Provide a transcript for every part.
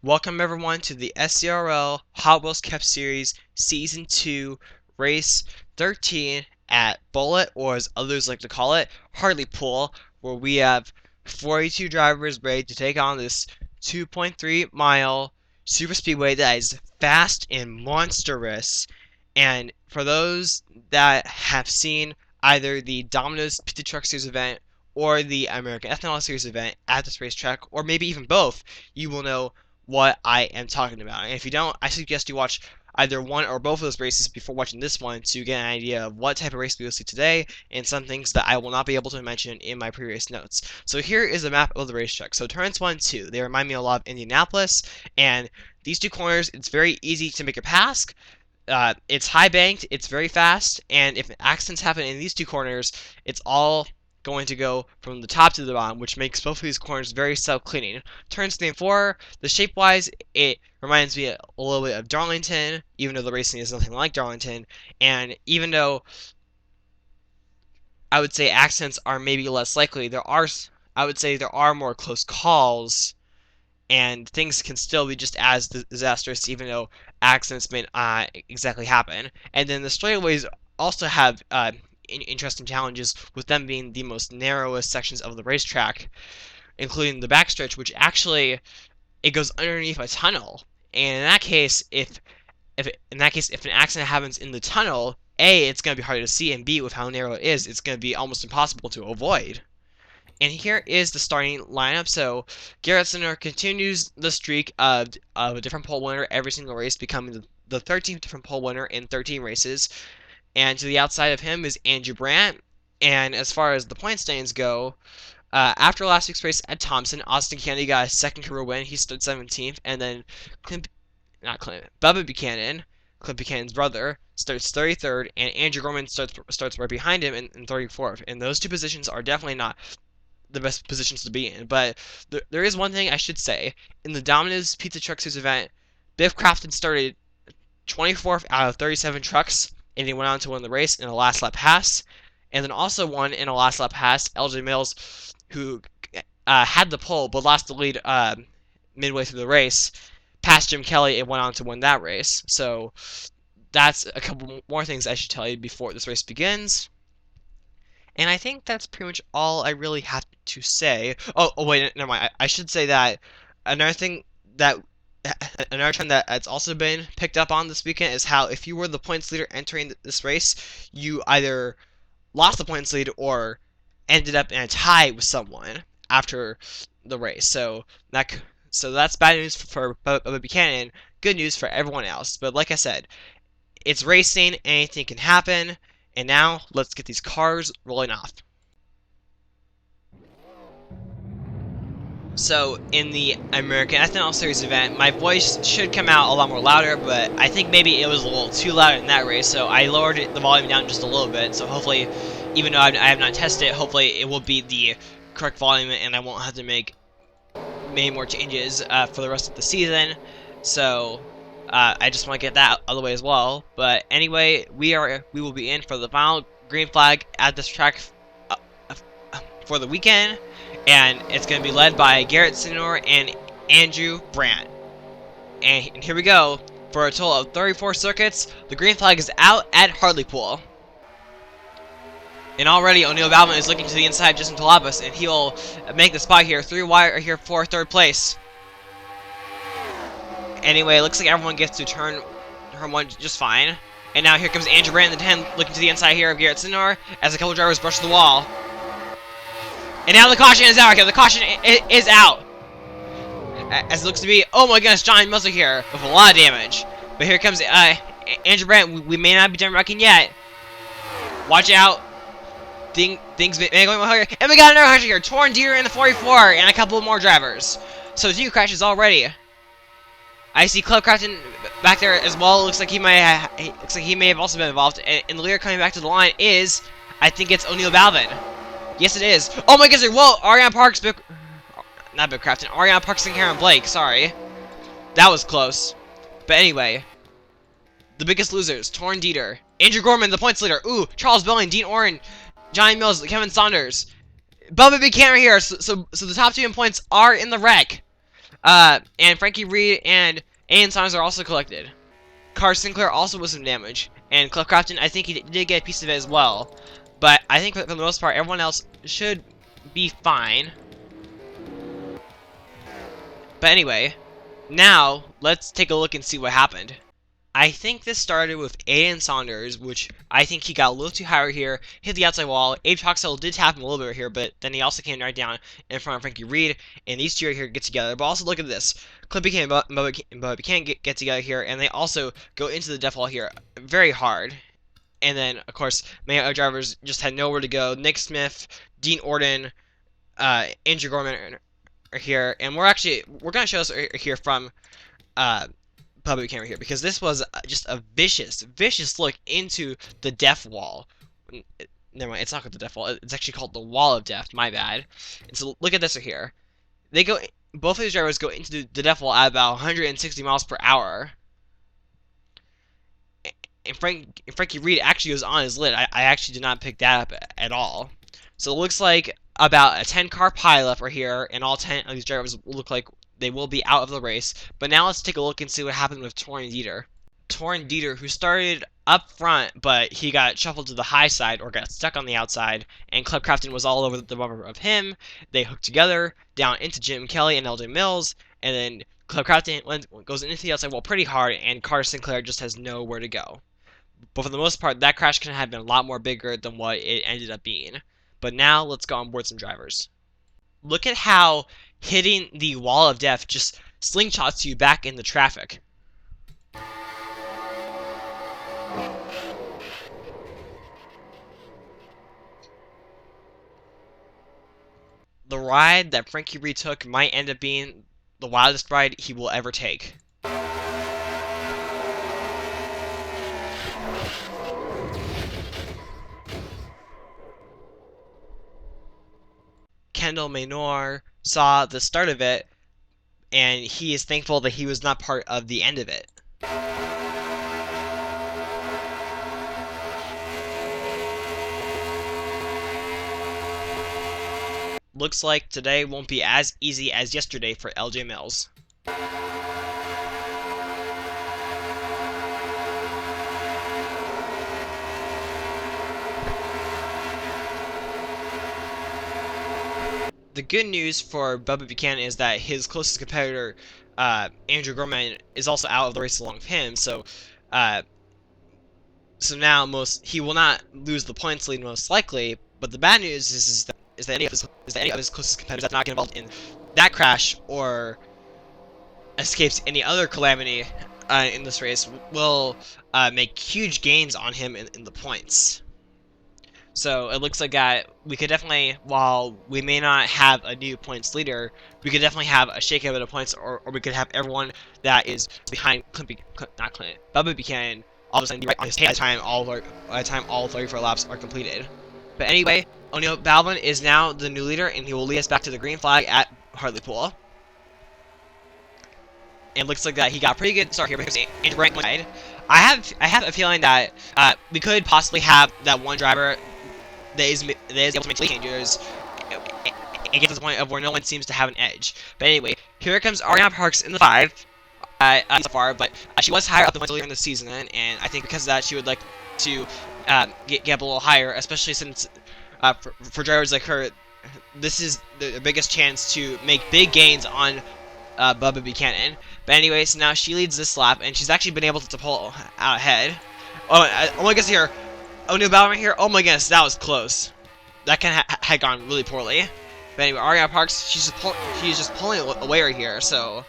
Welcome everyone to the SERL Hot Wheels Cup Series Season 2 Race 13 at Bullit, or as others like to call it, Hartlepool, where we have 42 drivers ready to take on this 2.3 mile super speedway that is fast and monstrous. And for those that have seen either the Domino's Pizza Truck Series event or the American Ethanol Series event at this racetrack, or maybe even both, you will know what I am talking about. And if you don't, I suggest you watch either one or both of those races before watching this one to get an idea of what type of race we will see today and some things that I will not be able to mention in my previous notes. So here is a map of the racetrack. So turns 1 and 2, they remind me a lot of Indianapolis, and these two corners, it's very easy to make a pass. It's high banked, it's very fast, and if accidents happen in these two corners, it's all going to go from the top to the bottom, which makes both of these corners very self-cleaning. Turns 3 and 4, the shape-wise, it reminds me a little bit of Darlington, even though the racing is nothing like Darlington, and even though I would say accidents are maybe less likely, I would say there are more close calls, and things can still be just as disastrous even though accidents may not exactly happen. And then the straightaways also have interesting challenges, with them being the most narrowest sections of the racetrack, including the backstretch, which actually it goes underneath a tunnel. And in that case, if an accident happens in the tunnel, A, it's going to be harder to see, and B, with how narrow it is, it's going to be almost impossible to avoid. And here is the starting lineup. So Garrett Sinner continues the streak of a different pole winner every single race, becoming the 13th different pole winner in 13 races. And to the outside of him is Andrew Brandt. And as far as the point standings go, after last week's race at Thompson, Austin Kennedy got a second career win. He stood 17th. And then Bubba Buchanan, Clint Buchanan's brother, starts 33rd. And Andrew Gorman starts right behind him in 34th. And those two positions are definitely not the best positions to be in. But there is one thing I should say. In the Domino's Pizza Truck Series event, Biff Crafton started 24th out of 37 trucks, and he went on to win the race in a last lap pass. And then also won in a last lap pass, LJ Mills, who had the pole but lost the lead midway through the race, passed Jim Kelly and went on to win that race. So that's a couple more things I should tell you before this race begins. And I think that's pretty much all I really have to say. Oh wait, never mind. I should say that another thing that another trend that's also been picked up on this weekend is how if you were the points leader entering this race, you either lost the points lead or ended up in a tie with someone after the race. So that's bad news for Bubba Buchanan. Good news for everyone else. But like I said, it's racing. Anything can happen. And now, let's get these cars rolling off. So, in the American Ethanol Series event, my voice should come out a lot more louder, but I think maybe it was a little too loud in that race, so I lowered the volume down just a little bit. So hopefully, even though I have not tested it, hopefully it will be the correct volume and I won't have to make many more changes for the rest of the season. So I just want to get that out of the way as well. But anyway, we will be in for the final green flag at this track for the weekend, and it's going to be led by Garrett Sinor and Andrew Brandt. And here we go. For a total of 34 circuits, the green flag is out at Hartlepool. And already O'Neal Balvin is looking to the inside just into Labas, and he will make the spot here. 3 wide are here for third place. Anyway, it looks like everyone gets to turn one just fine. And now here comes Andrew Brandt in the 10, looking to the inside here of Garrett Sinor, as a couple drivers brush the wall. And now the caution is out. Okay, the caution is out. As it looks to be, oh my goodness, Johnny Muzzle here with a lot of damage. But here comes Andrew Brandt. We may not be done wrecking yet. Watch out. Things may go harder. And we got another caution here. Torn Deer in the 44 and a couple more drivers. So 2 crashes already. I see Club Crafton back there as well. Looks like he may have also been involved. And the leader coming back to the line is, I think it's O'Neal Balvin. Yes, it is. Oh my goodness! Whoa, Ariana Parks, not Bill Crafton. Ariana Parks and Karen Blake. Sorry, that was close. But anyway, the biggest losers: Torn Dieter, Andrew Gorman, the points leader. Ooh, Charles Belling, Dean Oren, Johnny Mills, Kevin Saunders, Bubba Buchanan here. So the top 2 in points are in the wreck. And Frankie Reed and Ian Saunders are also collected. Carr Sinclair also was some damage, and Cliff Crafton, I think he did get a piece of it as well. But I think for the most part, everyone else should be fine. But anyway, now let's take a look and see what happened. I think this started with Ian Saunders, which I think he got a little too high right here, hit the outside wall. Abe Troxell did tap him a little bit right here, but then he also came right down in front of Frankie Reed, and these two right here get together. But also look at this. Cliff Buchanan and Bubba Buchanan get together here, and they also go into the death wall here very hard. And then, of course, many other drivers just had nowhere to go. Nick Smith, Dean Orden, Andrew Gorman are here, and we're going to show us here from Bubba Buchanan here, because this was just a vicious look into the death wall. Never mind, it's not called the death wall. It's actually called the wall of death. My bad. And so look at this right here. Both of these drivers go into the death wall at about 160 miles per hour. And Frankie Reed actually goes on his lid. I actually did not pick that up at all. So it looks like about a 10-car pileup right here, and all 10 of these drivers look like they will be out of the race. But now let's take a look and see what happened with Torin Dieter. Torin Dieter, who started up front, but he got shuffled to the high side or got stuck on the outside, and Club Crafton was all over the bumper of him. They hooked together down into Jim Kelly and LJ Mills, and then Club Crafton goes into the outside wall pretty hard, and Carter Sinclair just has nowhere to go. But for the most part, that crash could have been a lot more bigger than what it ended up being. But now let's go on board some drivers. Look at how hitting the wall of death just slingshots you back in the traffic. The ride that Frankie Reed took might end up being the wildest ride he will ever take. Kendall Maynor saw the start of it, and he is thankful that he was not part of the end of it. Looks like today won't be as easy as yesterday for LJ Mills. The good news for Bubba Buchanan is that his closest competitor, Andrew Gorman, is also out of the race along with him. So now he will not lose the points lead most likely. But the bad news is that any of his closest competitors that's not get involved in that crash or escapes any other calamity in this race will make huge gains on him in the points. So it looks like that we could definitely, while we may not have a new points leader, we could definitely have a shakeout of the points, or we could have everyone that is behind Bubba Buchanan all of a sudden be right on his tail by the time all 34 laps are completed. But anyway, O'Neal Balvin is now the new leader, and he will lead us back to the green flag at Hartlepool. And it looks like that he got a pretty good start here because Andrew Grant went. I have a feeling that we could possibly have that one driver that is able to make lead changes and get to the point of where no one seems to have an edge. But anyway, here comes Ariana Parks in the 5 so far, but she was higher up than earlier in the season, and I think because of that she would like to get up a little higher, especially since for drivers like her, this is the biggest chance to make big gains on Bubba Buchanan. But anyway, so now she leads this lap, and she's actually been able to pull out ahead. Oh my goodness here. O'Neal Balvin here. Oh my goodness, that was close. That kind of had gone really poorly. But anyway, Ariana Parks, she's just pulling away right here, so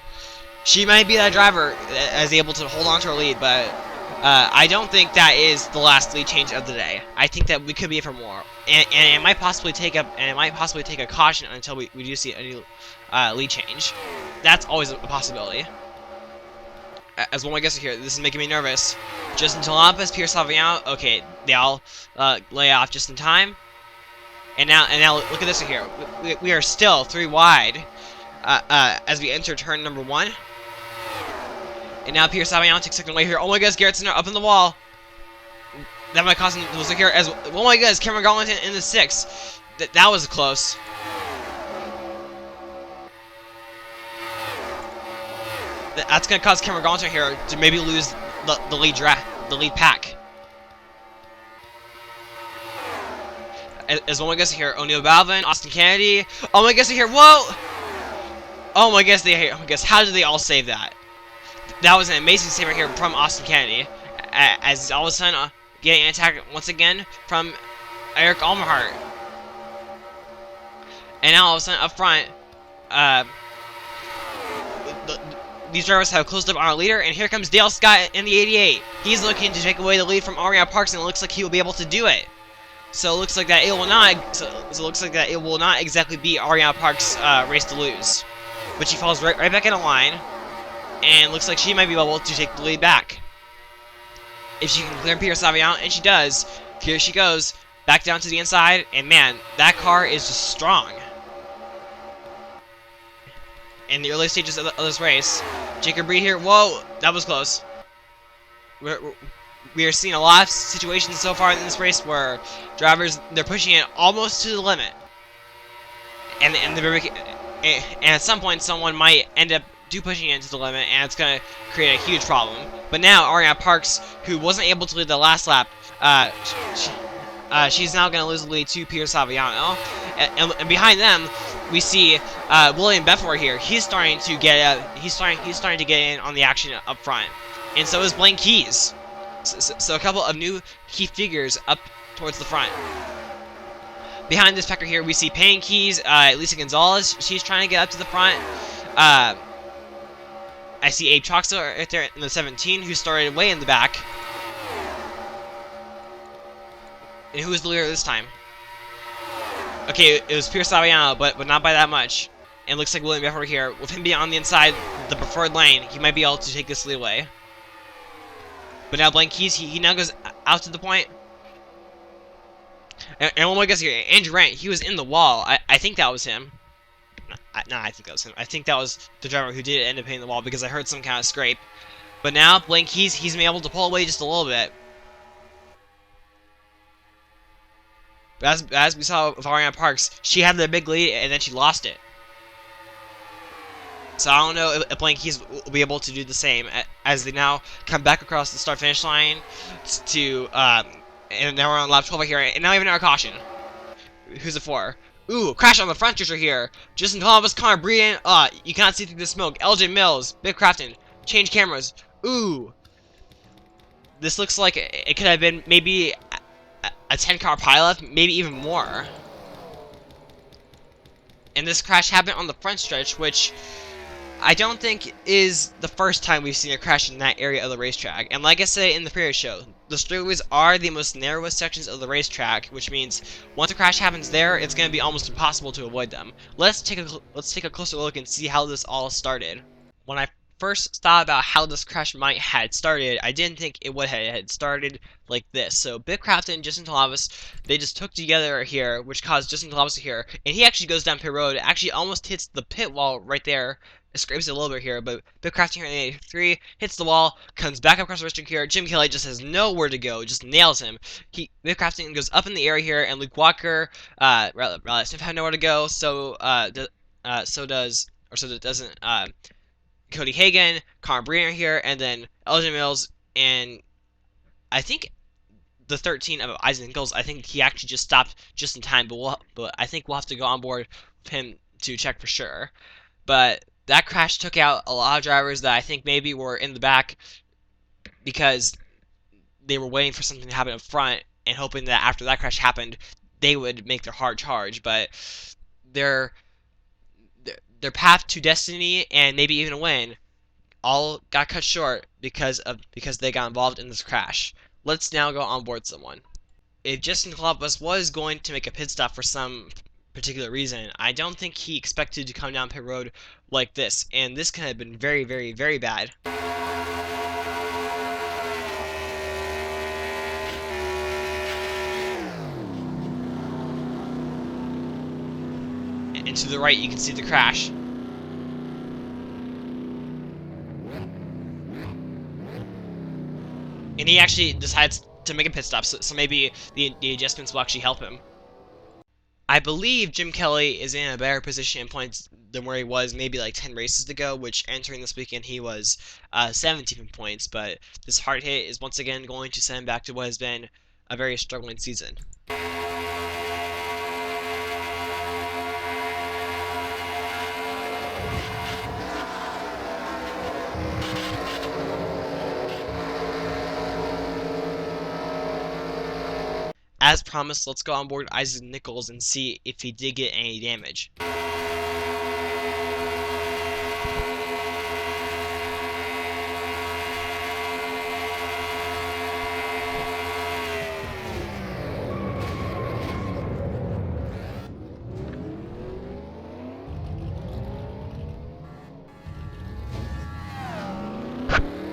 she might be that driver as able to hold on to her lead, but I don't think that is the last lead change of the day. I think that we could be in for more, and it might possibly take a caution until we do see a new lead change. That's always a possibility. As one of my guesses here, this is making me nervous. Justin Talampas, Pierce Saviano. Okay, they all lay off just in time. And now look at this here. We are still 3 wide as we enter turn number 1. And now Pierce Saviano takes second away here. Oh my goodness, Garrett Sinner up in the wall. That might cause him to lose here as well. Oh my goodness, Cameron Garlington in the 6. That was close. that's gonna cause Cameron Gaunter here to maybe lose the lead pack. As one guess here, O'Neal Balvin, Austin Kennedy. Oh my guess here, whoa! Oh my guess how did they all save that? That was an amazing save right here from Austin Kennedy, as all of a sudden getting an attack once again from Eric Almerhart. And now all of a sudden up front, these drivers have closed up on our leader, and here comes Dale Scott in the 88. He's looking to take away the lead from Ariana Parks, and it looks like he will be able to do it. So it looks like that it will not. So it looks like that it will not exactly be Ariana Parks' race to lose, but she falls right back in a line, and looks like she might be able to take the lead back if she can clear Peter Saviano, and she does. Here she goes back down to the inside, and man, that car is just strong. In the early stages of this race, Jacob Reed here. Whoa, that was close. We are seeing a lot of situations so far in this race where drivers, they're pushing it almost to the limit, and at some point someone might end up pushing it to the limit, and it's gonna create a huge problem. But now Ariana Parks, who wasn't able to lead the last lap, she's now gonna lose the lead to Peter Saviano, and behind them we see William Before here. He's starting to get he's starting to get in on the action up front, and so is Blaine Keys. So a couple of new key figures up towards the front. Behind this pecker here, we see Payne Keys, Lisa Gonzalez. She's trying to get up to the front. I see Abe Troxel right there in the 17, who started way in the back. And who was the leader this time? Okay, it was Pierce Saviano, but not by that much. And it looks like William Before here, with him being on the inside, the preferred lane, he might be able to take this lead away. But now Blaine Keys, he now goes out to the point. And one more guess here, Andrew Rant, he was in the wall. I think that was him. No, I think that was him. I think that was the driver who did end up hitting the wall, because I heard some kind of scrape. But now Blaine Keys, he's been able to pull away just a little bit. But as we saw with Ariana Parks, she had the big lead and then she lost it. So I don't know if Blaine Keys will be able to do the same as they now come back across the start-finish line to, and now we're on lap 12 right here, and now even our caution. Who's it for? Ooh, crash on the front stretcher here. Justin Columbus, Connor Breeden. You cannot see through the smoke. LJ Mills, Biff Crafton, change cameras. Ooh. This looks like it could have been maybe a 10-car pileup, maybe even more. And this crash happened on the front stretch, which I don't think is the first time we've seen a crash in that area of the racetrack. And like I said in the previous show, the straightaways are the most narrowest sections of the racetrack, which means once a crash happens there, it's going to be almost impossible to avoid them. Let's take a closer look and see how this all started. When I first thought about how this crash might had started, I didn't think it would have started like this. So Biff Crafton and Justin Columbus, they just took together here, which caused Justin Columbus here, and he actually goes down pit road, actually almost hits the pit wall right there. It scrapes it a little bit here, but Biff Crafton here in the 83 hits the wall, comes back up across the racetrack here. Jim Kelly just has nowhere to go, just nails him. Biff Crafton goes up in the air here, and Luke Walker, Riley Smith had nowhere to go. So doesn't Cody Hagan, Connor Breeder here, and then LJ Mills, and I think the 13 of Isaac Nichols, I think he actually just stopped just in time, but I think we'll have to go on board with him to check for sure. But that crash took out a lot of drivers that I think maybe were in the back because they were waiting for something to happen up front and hoping that after that crash happened, they would make their hard charge. But their path to destiny and maybe even a win all got cut short because they got involved in this crash. Let's now go on board someone. If Justin Columbus was going to make a pit stop for some particular reason, I don't think he expected to come down pit road like this, and this could have been very, very, very bad. And to the right, you can see the crash. And he actually decides to make a pit stop, so maybe the adjustments will actually help him. I believe Jim Kelly is in a better position in points than where he was maybe like 10 races ago, which entering this weekend he was 17 in points, but this hard hit is once again going to send him back to what has been a very struggling season. As promised, let's go on board Isaac Nichols and see if he did get any damage.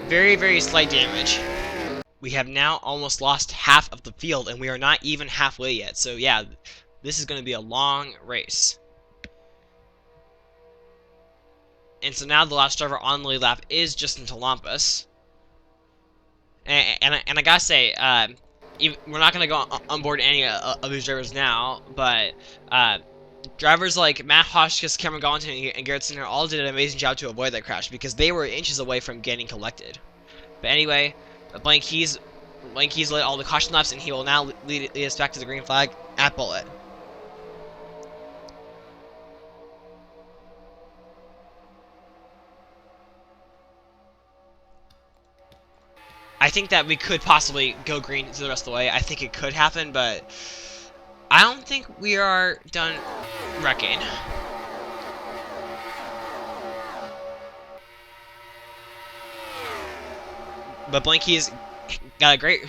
Very, very slight damage. We have now almost lost half of the field, and we are not even halfway yet. So yeah, this is going to be a long race. And so now the last driver on the lead lap is Justin Talampus. And I gotta say, we're not going to go on board any of these drivers now, but drivers like Matt Hotchkiss, Cameron Gaunton, and Garrett Sinner all did an amazing job to avoid that crash because they were inches away from getting collected. But anyway, Blank Keys led all the caution laps, and he will now lead us back to the green flag at Bullit. I think that we could possibly go green the rest of the way. I think it could happen, but I don't think we are done wrecking. But Blanky's got a great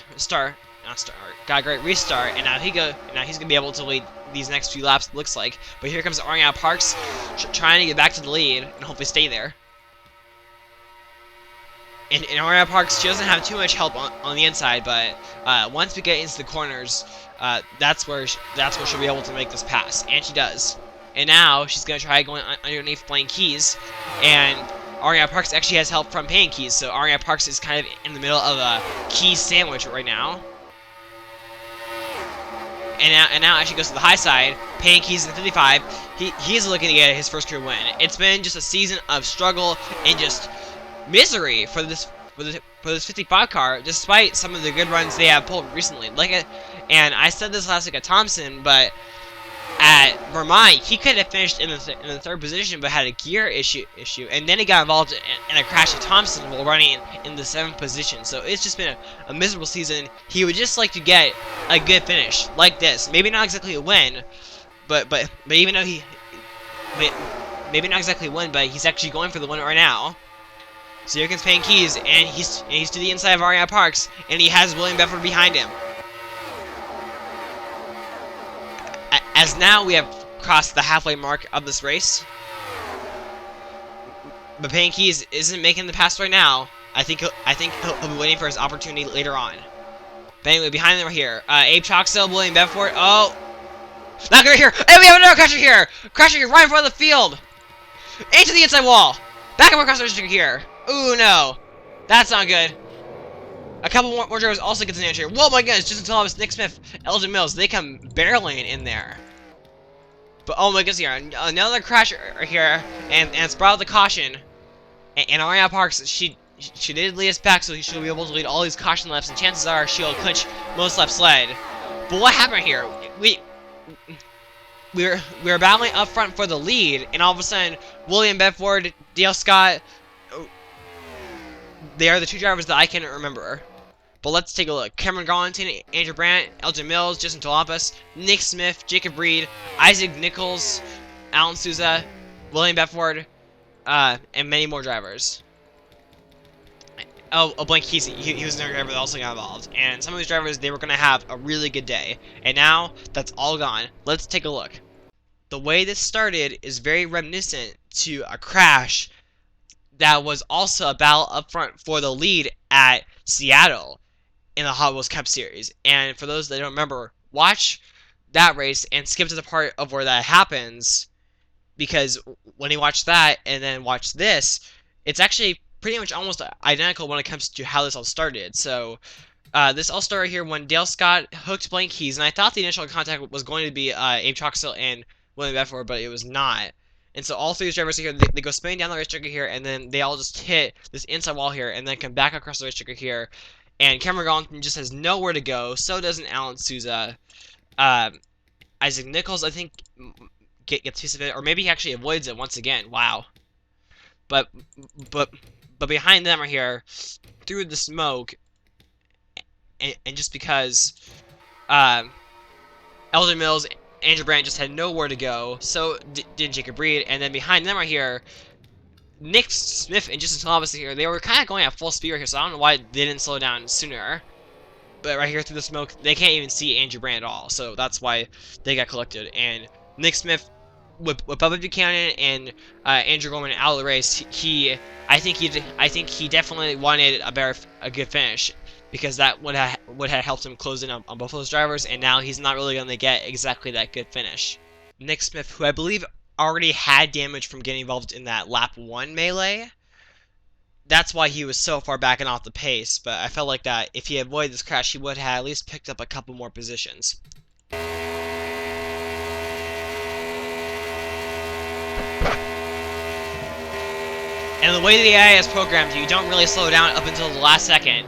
got a great restart, and now he's gonna be able to lead these next few laps. Looks like, but here comes Ariana Parks trying to get back to the lead and hopefully stay there. And Ariana Parks, she doesn't have too much help on the inside, but once we get into the corners, that's where she'll be able to make this pass, and she does. And now she's gonna try going underneath Blaine Keys, and Ariana Parks actually has help from Payne Keys, so Ariana Parks is kind of in the middle of a Keys sandwich right now. And now as she goes to the high side, Payne Keys in 55, he's looking to get his first career win. It's been just a season of struggle and just misery for this 55 car, despite some of the good runs they have pulled recently. And I said this last week at Thompson, but at Vermont, he could have finished in the third position, but had a gear issue, and then he got involved in a crash at Thompson while running in the 7th position. So it's just been a miserable season. He would just like to get a good finish like this. Maybe not exactly a win, but even though maybe not exactly a win, but he's actually going for the win right now. So here comes Payne Keys, and he's to the inside of Ariana Parks, and he has William Bedford behind him. As now we have crossed the halfway mark of this race, but Payne Keys isn't making the pass right now. I think he'll be waiting for his opportunity later on. But anyway, behind them right here, Abe Troxell, William Bedford. Oh, not good here. Hey, we have another crasher here. Crasher here right in front of the field, into the inside wall. Back up across the street here. Ooh, no, that's not good. A couple more drivers also get the damage here. Whoa, my goodness, just until I was Nick Smith, Elgin Mills, they come barreling in there. But oh my goodness, here, another crash here, and Sprout the caution. And Ariana Parks, she did lead us back, so she'll be able to lead all these caution laps, and chances are she'll clinch most laps led. But what happened here? We're battling up front for the lead, and all of a sudden, William Bedford, Dale Scott, they are the two drivers that I can remember. But let's take a look. Cameron Gaunton, Andrew Brandt, Elgin Mills, Justin Talampus, Nick Smith, Jacob Reed, Isaac Nichols, Alan Souza, William Bedford, and many more drivers. Oh, Blank Keys, he was another driver that also got involved. And some of these drivers, they were going to have a really good day. And now, that's all gone. Let's take a look. The way this started is very reminiscent to a crash that was also a battle up front for the lead at Seattle in the Hot Wheels Cup Series. And for those that don't remember, watch that race and skip to the part of where that happens, because when you watch that and then watch this, it's actually pretty much almost identical when it comes to how this all started. So This all started here when Dale Scott hooked Blank Keys, and I thought the initial contact was going to be Abe Troxel and William Bedford, but it was not. And so all three of these drivers here, they go spinning down the racetrack here, and then they all just hit this inside wall here, and then come back across the racetrack here. And Cameron Gauntley just has nowhere to go. So doesn't Alan Souza. Isaac Nichols, I think, gets a piece of it, or maybe he actually avoids it once again. Wow. But behind them are here, through the smoke, and just because Elder Mills, Andrew Brandt just had nowhere to go, so did Jacob Reed, and then behind them are here, Nick Smith and Justin Thomas here. They were kind of going at full speed right here, so I don't know why they didn't slow down sooner. But right here through the smoke, they can't even see Andrew Brandt at all, so that's why they got collected. And Nick Smith, with Bubba Buchanan and Andrew Gorman out of the race, I think he definitely wanted a good finish, because that would have helped him close in on both of those drivers, and now he's not really going to get exactly that good finish. Nick Smith, who I believe already had damage from getting involved in that lap 1 melee, that's why he was so far back and off the pace, but I felt like that if he avoided this crash, he would have at least picked up a couple more positions. And the way the AI is programmed, you don't really slow down up until the last second.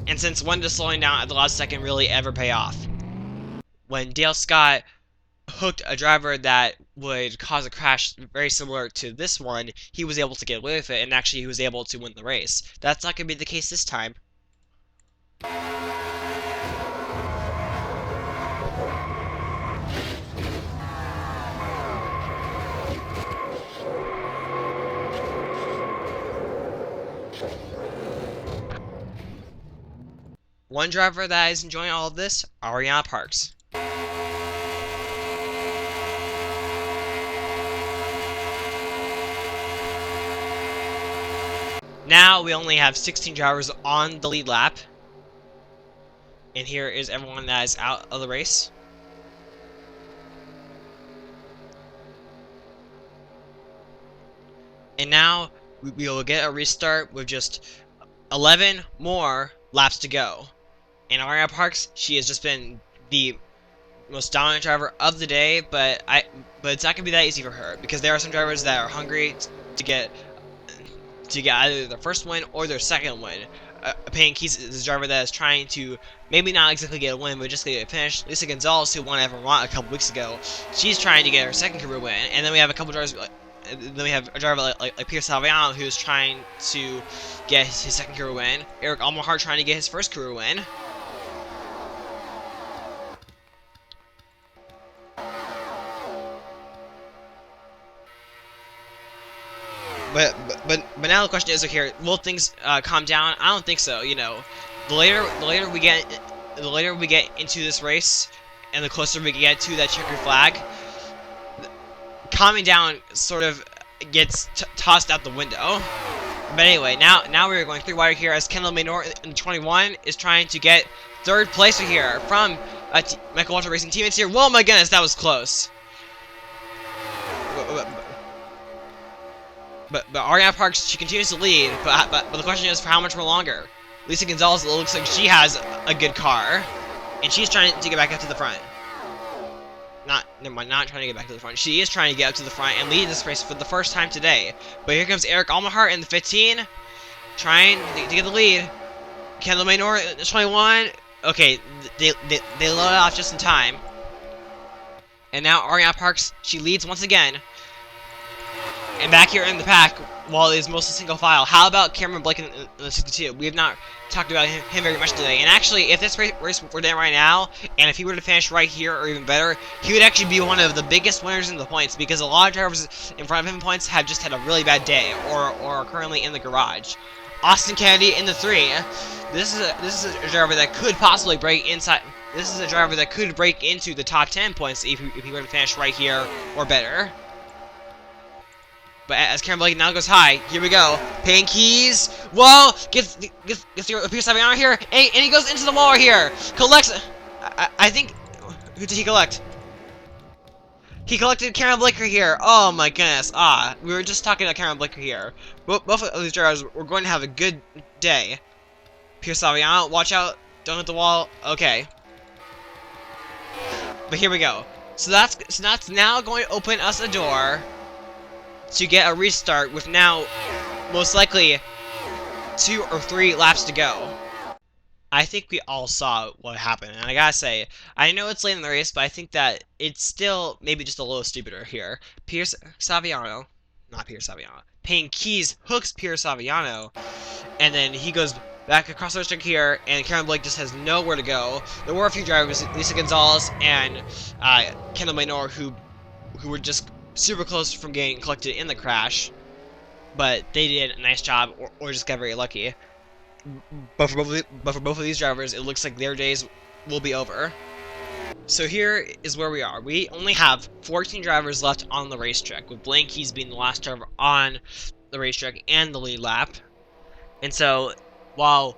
And since when does slowing down at the last second really ever pay off? When Dale Scott hooked a driver that would cause a crash very similar to this one, he was able to get away with it, and actually he was able to win the race. That's not going to be the case this time. One driver that is enjoying all of this, Ariana Parks. Now we only have 16 drivers on the lead lap. And here is everyone that is out of the race. And now we will get a restart with just 11 more laps to go. And Ariana Parks, she has just been the most dominant driver of the day, but it's not gonna be that easy for her, because there are some drivers that are hungry to get either their first win or their second win. Payne Keys is a driver that is trying to maybe not exactly get a win, but just get a finish. Lisa Gonzalez, who won Evermont a couple weeks ago, she's trying to get her second career win. And then we have a couple drivers. Then we have a driver like Peter Salviano, who's trying to get his second career win. Eric Almerhart trying to get his first career win. But now the question is, okay, will things calm down? I don't think so. You know, the later we get into this race, and the closer we get to that checkered flag, calming down sort of gets tossed out the window. But anyway, now we're going through wire here as Kendall Maynor in 21 is trying to get third place here from Michael Walter Racing teammates here. Whoa, my goodness, that was close. But Ariana Parks, she continues to lead, but the question is for how much more longer? Lisa Gonzalez, it looks like she has a good car, and she's trying to get back up to the front. Not trying to get back to the front. She is trying to get up to the front and lead this race for the first time today. But here comes Eric Almerhart in the 15, trying to get the lead. Kendall Maynor in the 21. Okay, they load off just in time. And now Ariana Parks, she leads once again. And back here in the pack, while it is mostly single file, how about Cameron Blake in the 62? We have not talked about him very much today. And actually, if this race were done right now, and if he were to finish right here or even better, he would actually be one of the biggest winners in the points, because a lot of drivers in front of him in points have just had a really bad day or are currently in the garage. Austin Kennedy in the 3. This is a driver that could possibly break inside. This is a driver that could break into the top 10 points if he were to finish right here or better. But as Cameron Blake now goes high, here we go. Payne Keys, whoa, gets the Pierce Saviano here, and he goes into the wall right here. Collects, I think, who did he collect? He collected Cameron Blake right here. Oh my goodness, we were just talking about Cameron Blake right here. Both of these drivers were going to have a good day. Pierce Saviano, watch out. Don't hit the wall. Okay. But here we go. So that's now going to open us a door to get a restart with now most likely 2 or 3 laps to go. I think we all saw what happened, and I gotta say, I know it's late in the race, but I think that it's still maybe just a little stupider here. Pierce Saviano, not Pierce Saviano, Payne Keys hooks Pierce Saviano, and then he goes back across the racetrack here, and Cameron Blake just has nowhere to go. There were a few drivers, Lisa Gonzalez and Kendall Maynor, who were just super close from getting collected in the crash, but they did a nice job, or just got very lucky. But for both of these drivers, it looks like their days will be over. So here is where we are. We only have 14 drivers left on the racetrack, with Blaine Keys being the last driver on the racetrack and the lead lap. And so, while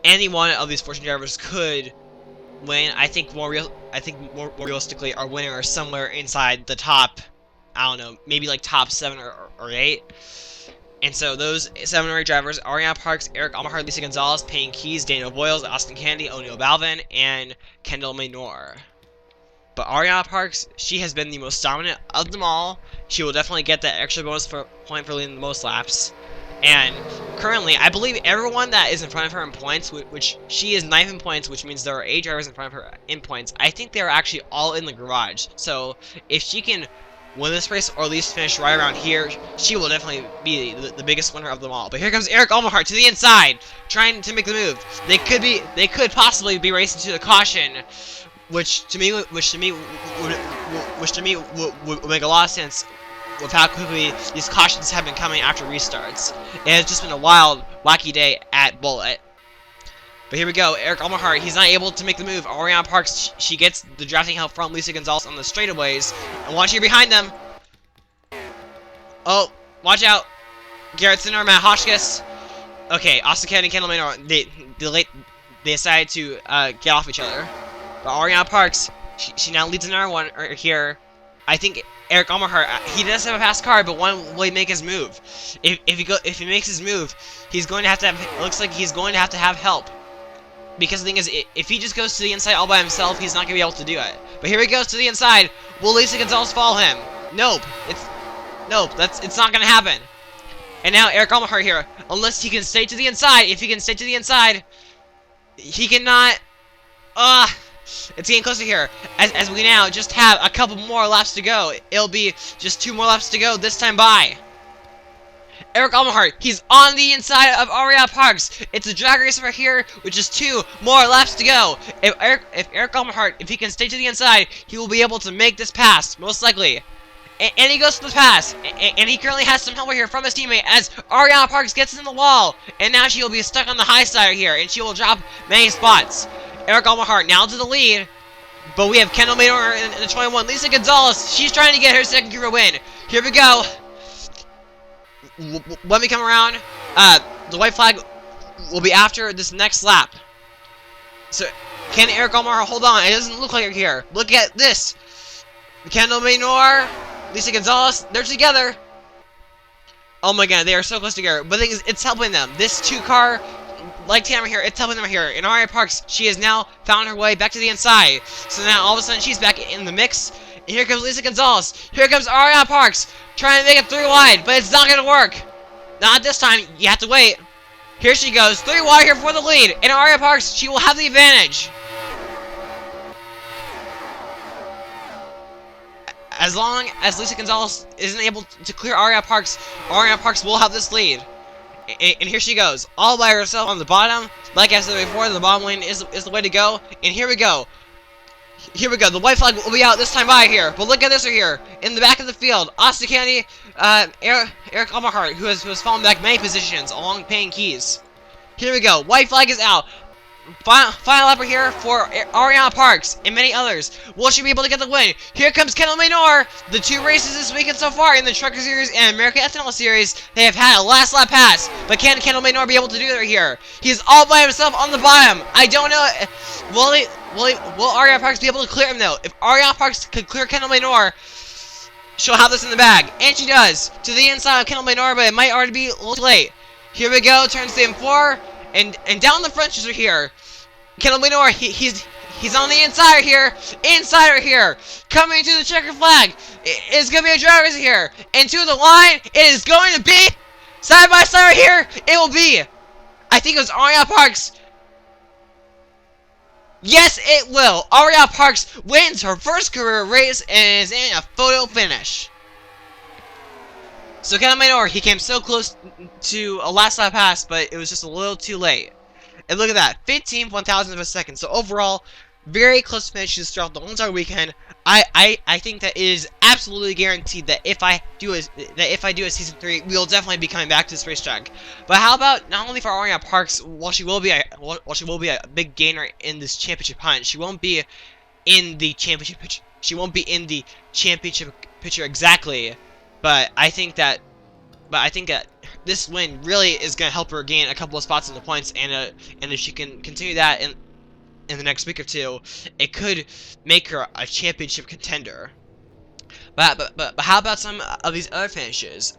any one of these 14 drivers could win, I think more realistically, our winner is somewhere inside the top, I don't know, maybe like top 7 or 8. And so those 7 or 8 drivers: Ariana Parks, Eric Almahart, Lisa Gonzalez, Payne Keys, Daniel Boyles, Austin Kennedy, O'Neal Balvin, and Kendall Maynor. But Ariana Parks, she has been the most dominant of them all. She will definitely get that extra bonus point for leading the most laps. And currently, I believe everyone that is in front of her in points, which she is 9th in points, which means there are 8 drivers in front of her in points, I think they're actually all in the garage. So if she can win this race, or at least finish right around here, she will definitely be the biggest winner of them all. But here comes Eric Almahart to the inside, trying to make the move. They could possibly be racing to the caution, which to me would make a lot of sense with how quickly these cautions have been coming after restarts. It has just been a wild, wacky day at Bullit. But here we go, Eric Almahart, he's not able to make the move. Ariana Parks, she gets the drafting help from Lisa Gonzalez on the straightaways. And watch here behind them. Oh, watch out. Garrett Sinner, Matt Hotchkiss. Okay, Austin Kennedy and Kendall Maynor, they decided to get off each other. But Ariana Parks, she now leads another one here. I think Eric Almahart, he does have a fast car, but when will he make his move? If he makes his move, he's going to have, it looks like he's going to have help. Because the thing is, if he just goes to the inside all by himself, he's not going to be able to do it. But here he goes to the inside. Will Lisa Gonzalez follow him? Nope. It's not going to happen. And now Eric Almahart here, unless he can stay to the inside. If he can stay to the inside, he cannot. It's getting closer here. As we now just have a couple more laps to go. It'll be just 2 more laps to go this time by. Eric Almahart, he's on the inside of Ariana Parks. It's a drag race right here, which is 2 more laps to go. If Eric Almahart, if he can stay to the inside, he will be able to make this pass, most likely. And he goes to the pass, and he currently has some help here from his teammate as Ariana Parks gets in the wall, and now she will be stuck on the high side here, and she will drop many spots. Eric Almahart now to the lead, but we have Kendall Maynor in the 21. Lisa Gonzalez, she's trying to get her second career win. Here we go. When we come around, the white flag will be after this next lap. So, can Eric Almahart hold on? It doesn't look like you're here. Look at this. Kendall Maynor, Lisa Gonzalez, they're together. Oh my god, they are so close together. But the thing is, it's helping them. This 2-car, like Tamara here, it's helping them here. And Ariana Parks, she has now found her way back to the inside. So now, all of a sudden, she's back in the mix. And here comes Lisa Gonzalez. Here comes Ariana Parks, trying to make it 3 wide, but it's not going to work. Not this time. You have to wait. Here she goes. 3 wide here for the lead. And Ariana Parks, she will have the advantage. As long as Lisa Gonzalez isn't able to clear Ariana Parks will have this lead. And here she goes, all by herself on the bottom. Like I said before, the bottom lane is the way to go. And here we go. Here we go. The white flag will be out this time by here. But look at this right here. In the back of the field, Austin Kennedy, Eric Almahart, who has fallen back many positions along Payne Keys. Here we go. White flag is out. Final lap here for Ariana Parks and many others. Will she be able to get the win? Here comes Kendall Maynor. The 2 races this weekend so far in the Trucker Series and American Ethanol Series, they have had a last lap pass. But can Kendall Maynor be able to do that here? He's all by himself on the bottom. I don't know. Will Ariana Parks be able to clear him though? If Ariana Parks could clear Kendall Maynor, she'll have this in the bag. And she does. To the inside of Kendall Maynor, but it might already be a little late. Here we go. Turn stand 4. And down the front stretch here, Kendall Minor, he's on the inside here, coming to the checker flag. It's gonna be a driver's here, and to the line, it is going to be side by side right here. It will be, I think it was Ariana Parks. Yes, it will. Ariana Parks wins her first career race and is in a photo finish. So Kendall Minor, he came so close to a last lap pass, but it was just a little too late. And look at that, 15/1000 of a second. So overall, very close finishes throughout the whole entire weekend. I think that it is absolutely guaranteed that if I do a season 3, we'll definitely be coming back to this racetrack. But how about not only for Ariana Parks, while she will be a big gainer in this championship hunt, she won't be in the championship picture. She won't be in the championship picture exactly. But I think that this win really is going to help her gain a couple of spots in the points, and if she can continue that in the next week or two, it could make her a championship contender. But how about some of these other finishes?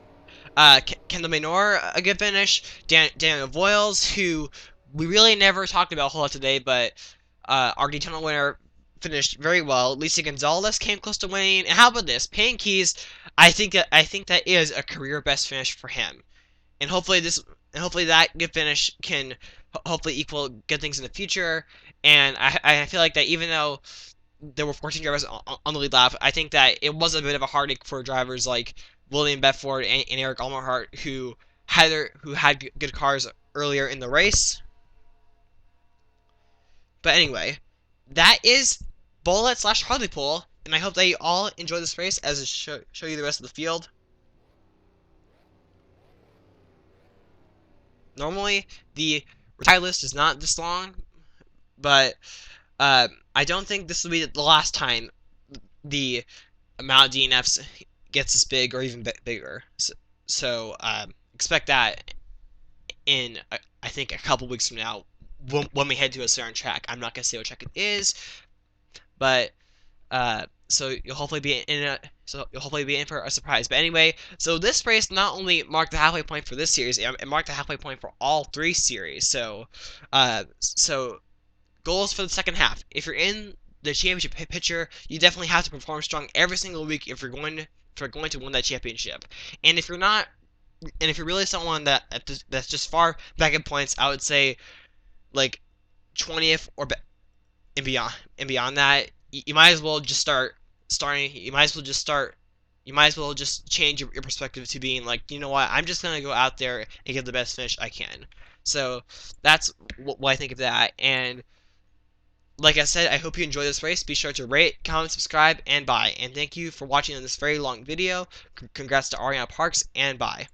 Kendall Minor, a good finish. Daniel Voiles, who we really never talked about a whole lot today, but our Daytona winner finished very well. Lisa Gonzalez came close to winning. And how about this? Payne Keys, I think that is a career best finish for him. And hopefully that good finish can hopefully equal good things in the future. And I feel like that even though there were 14 drivers on the lead lap, I think that it was a bit of a heartache for drivers like William Bedford and Eric Almerhart who had good cars earlier in the race. But anyway, that is Bullit / Hartlepool, and I hope that you all enjoy this race as I show you the rest of the field. Normally, the retire list is not this long, but I don't think this will be the last time the amount of DNFs gets this big or even bigger. So expect that in, I think, a couple weeks from now when we head to a certain track. I'm not going to say what track it is, but so you'll hopefully be in for a surprise. But anyway, so this race not only marked the halfway point for this series, it marked the halfway point for all 3 series. So goals for the second half. If you're in the championship picture, you definitely have to perform strong every single week if you're going to win that championship. And if you're not, and if you're really someone that's just far back in points, I would say like 20th and beyond that, you might as well just change your perspective to being like, you know what, I'm just gonna go out there and get the best finish I can. So that's what I think of that. And like I said, I hope you enjoy this race. Be sure to rate, comment, subscribe, and bye. And thank you for watching this very long video. Congrats to Ariana Parks, and bye.